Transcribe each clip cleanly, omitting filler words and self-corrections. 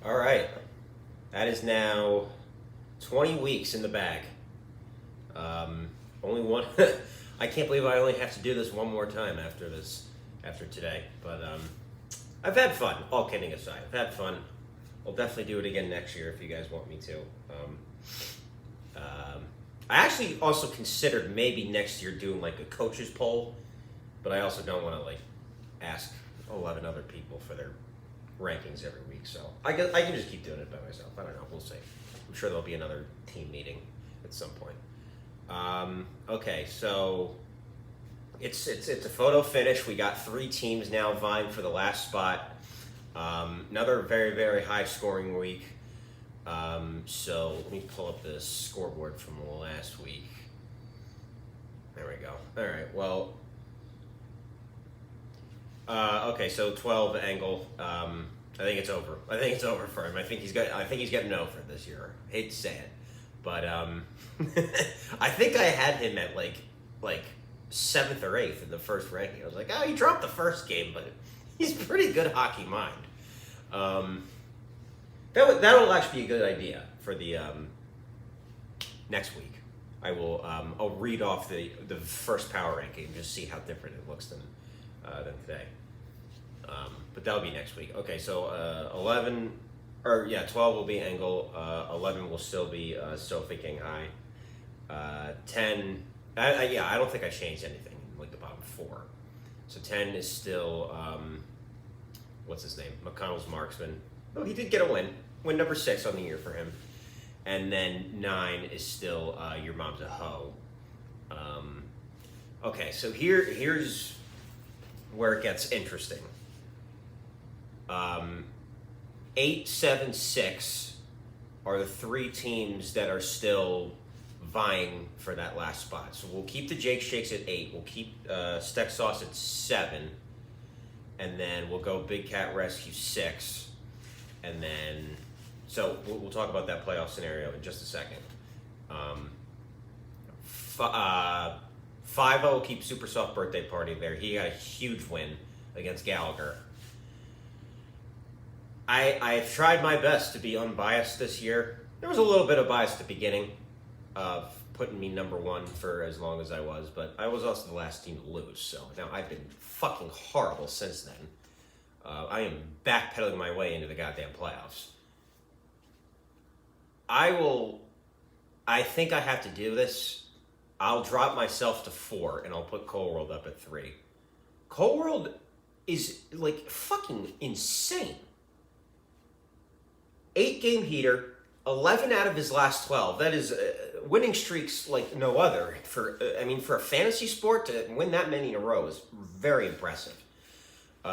All right. That is now 20 weeks in the bag. Only one. I can't believe I only have to do this one more time after today. But I've had fun, all kidding aside. I've had fun. I'll definitely do it again next year if you guys want me to. I actually also considered maybe next year doing like a coaches poll, but I also don't want to like ask 11 other people for their rankings every week. So I can just keep doing it by myself. I don't know. We'll see. I'm sure there'll be another team meeting at some point. Okay, so it's a photo finish. We got 3 teams now vying for the last spot. Another very, very high scoring week. So let me pull up the scoreboard from last week. There we go. All right. Well, okay. So 12 Angle. I think it's over. I think it's over for him. I think he's getting over this year. Hate to say it, but I think I had him at like 7th or 8th in the first ranking. I was like, oh, he dropped the first game, but he's pretty good hockey mind. That'll actually be a good idea for the next week. I'll read off the first power ranking and just see how different it looks than today. But that'll be next week. Okay, so 12 will be Angle. 11 will still be Sophie King High. 10. I don't think I changed anything in like the bottom 4. So 10 is still what's his name? McConnell's Marksman. Oh, he did get a win. Win number 6 on the year for him. And then 9 is still Your Mom's a Hoe. Okay, so here's where it gets interesting. 8, 7, 6 are the 3 teams that are still vying for that last spot. So we'll keep the Jake Shakes at 8. We'll keep Steak Sauce at 7. And then we'll go Big Cat Rescue 6. And then, so we'll talk about that playoff scenario in just a second. 5-0 will keep Super Soft Birthday Party there. He got a huge win against Gallagher. I've tried my best to be unbiased this year. There was a little bit of bias at the beginning of putting me number 1 for as long as I was, but I was also the last team to lose. So now I've been fucking horrible since then. I am backpedaling my way into the goddamn playoffs. I think I have to do this. I'll drop myself to 4 and I'll put Coal World up at 3. Coal World is like fucking insane. 8-game heater, 11 out of his last 12. That is winning streaks like no other. For a fantasy sport to win that many in a row is very impressive.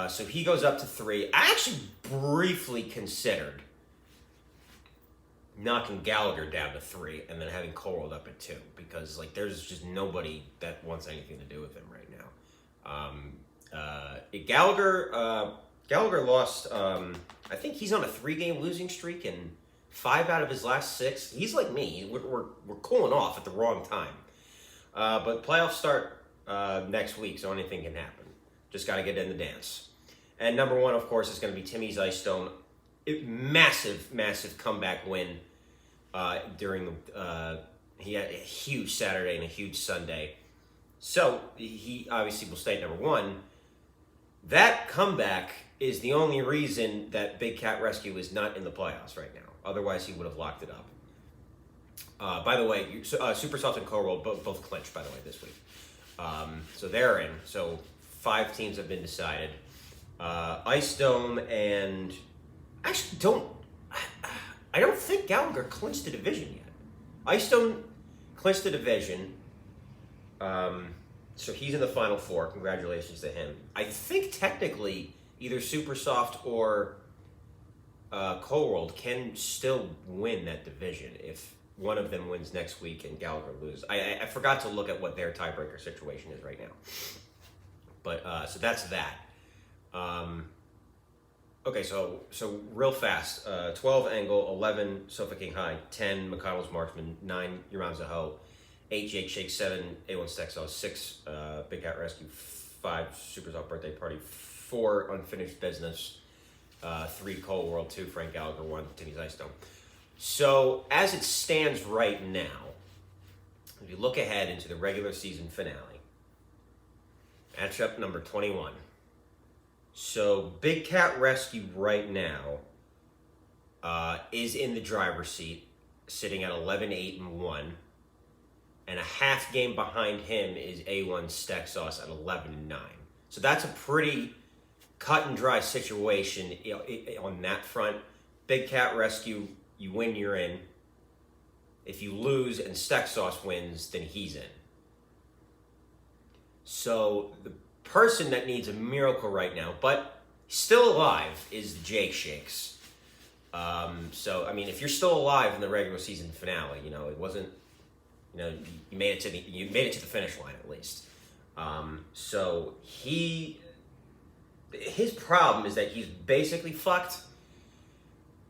So he goes up to 3. I actually briefly considered knocking Gallagher down to 3 and then having Coal World up at 2 because like there's just nobody that wants anything to do with him right now. Gallagher lost. I think he's on a 3-game losing streak and 5 out of his last 6. He's like me. We're cooling off at the wrong time. But playoffs start next week, so anything can happen. Just got to get in the dance. And number 1, of course, is going to be Timmy's Ice Stone. Massive comeback win during he had a huge Saturday and a huge Sunday. So he obviously will stay at number 1. That comeback is the only reason that Big Cat Rescue is not in the playoffs right now. Otherwise, he would have locked it up. By the way, Super Soft and Coal World both clinched, by the way, this week. So they're in. So 5 teams have been decided. Ice Dome and... Actually, I don't think Gallagher clinched the division yet. Ice Dome clinched the division. So he's in the Final 4. Congratulations to him. I think technically either Supersoft or Coal World can still win that division if one of them wins next week and Gallagher loses. I forgot to look at what their tiebreaker situation is right now. But so that's that. Okay, so real fast. 12 Angle, 11 Sofa King High, 10 McConnell's Marksman, 9 Your Mom's a Hoe, 8 Jake Shake, 7 A1 Steak Sauce, 6 Big Cat Rescue, 5 Super Soft Birthday Party, 4 Unfinished Business, 3 Cole World, 2 Frank Gallagher, 1 Timmy Zystone. So as it stands right now, if you look ahead into the regular season finale, matchup number 21. So Big Cat Rescue right now is in the driver's seat, sitting at 11-8-1, and a half game behind him is A1 Steak Sauce at 11-9. So that's a pretty cut and dry situation on that front. Big Cat Rescue, you win, you're in. If you lose and Steak Sauce wins, then he's in. So the person that needs a miracle right now, but still alive, is the Jake Shakes. So I mean, if you're still alive in the regular season finale, it wasn't, you made it to the finish line at least. So his problem is that he's basically fucked.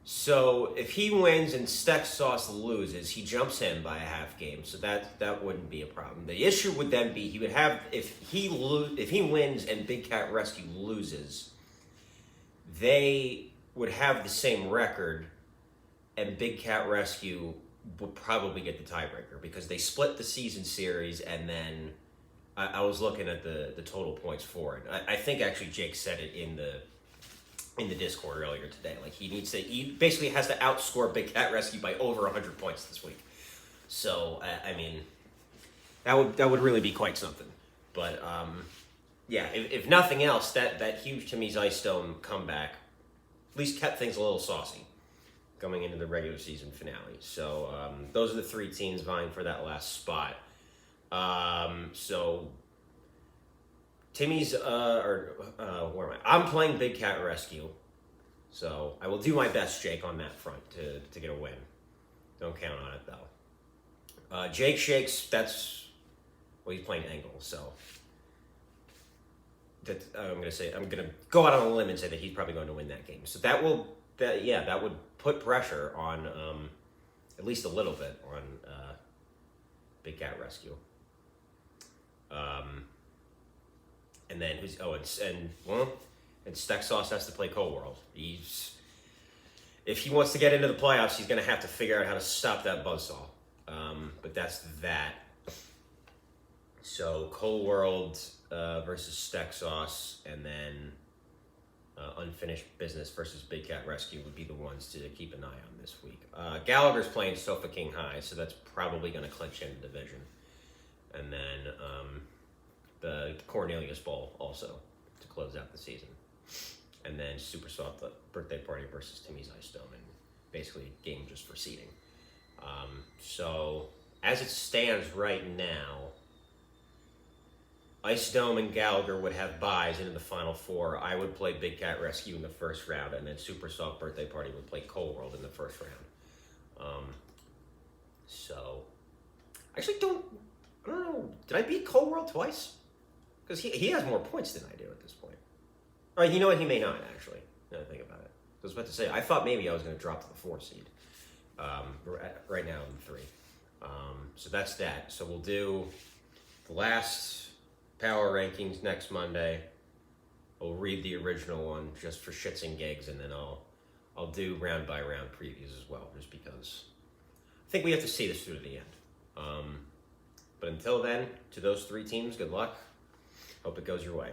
So if he wins and Steak Sauce loses, he jumps him by a half game. So that wouldn't be a problem. The issue would then be he would have, if he wins and Big Cat Rescue loses, they would have the same record, and Big Cat Rescue would probably get the tiebreaker because they split the season series, and then I was looking at the total points for it. I think actually Jake said it in the Discord earlier today. Like he basically has to outscore Big Cat Rescue by over 100 points this week. So I mean, that would really be quite something. But yeah, if nothing else, that huge Timmy Zystone comeback at least kept things a little saucy going into the regular season finale. So those are the 3 teams vying for that last spot. So Timmy's, where am I? I'm playing Big Cat Rescue. So I will do my best, Jake, on that front to get a win. Don't count on it, though. Jake Shakes, he's playing Angle, so I'm going to go out on a limb and say that he's probably going to win that game. So that would put pressure on, at least a little bit, on Big Cat Rescue. And then and Steak Sauce has to play Cole World. If he wants to get into the playoffs, he's going to have to figure out how to stop that buzzsaw. But that's that. So Cole World versus Steak Sauce, and then Unfinished Business versus Big Cat Rescue would be the ones to keep an eye on this week. Gallagher's playing Sofa King High, so that's probably going to clinch in the division. And then the Cornelius Bowl also to close out the season. And then Super Soft Birthday Party versus Timmy Zystone, and basically a game just for seeding. So as it stands right now, Ice Dome and Gallagher would have buys into the Final Four. I would play Big Cat Rescue in the first round, and then Super Soft Birthday Party would play Cole World in the first round. So I actually don't know. Did I beat Cole World twice? Because he has more points than I do at this point. All right, you know what? He may not, actually, now that I think about it. I was about to say, I thought maybe I was going to drop to the 4 seed. Right now I'm 3. So that's that. So we'll do the last power rankings next Monday. I'll read the original one just for shits and gigs, and then I'll do round by round previews as well, just because I think we have to see this through to the end. But until then, to those 3 teams, good luck. Hope it goes your way.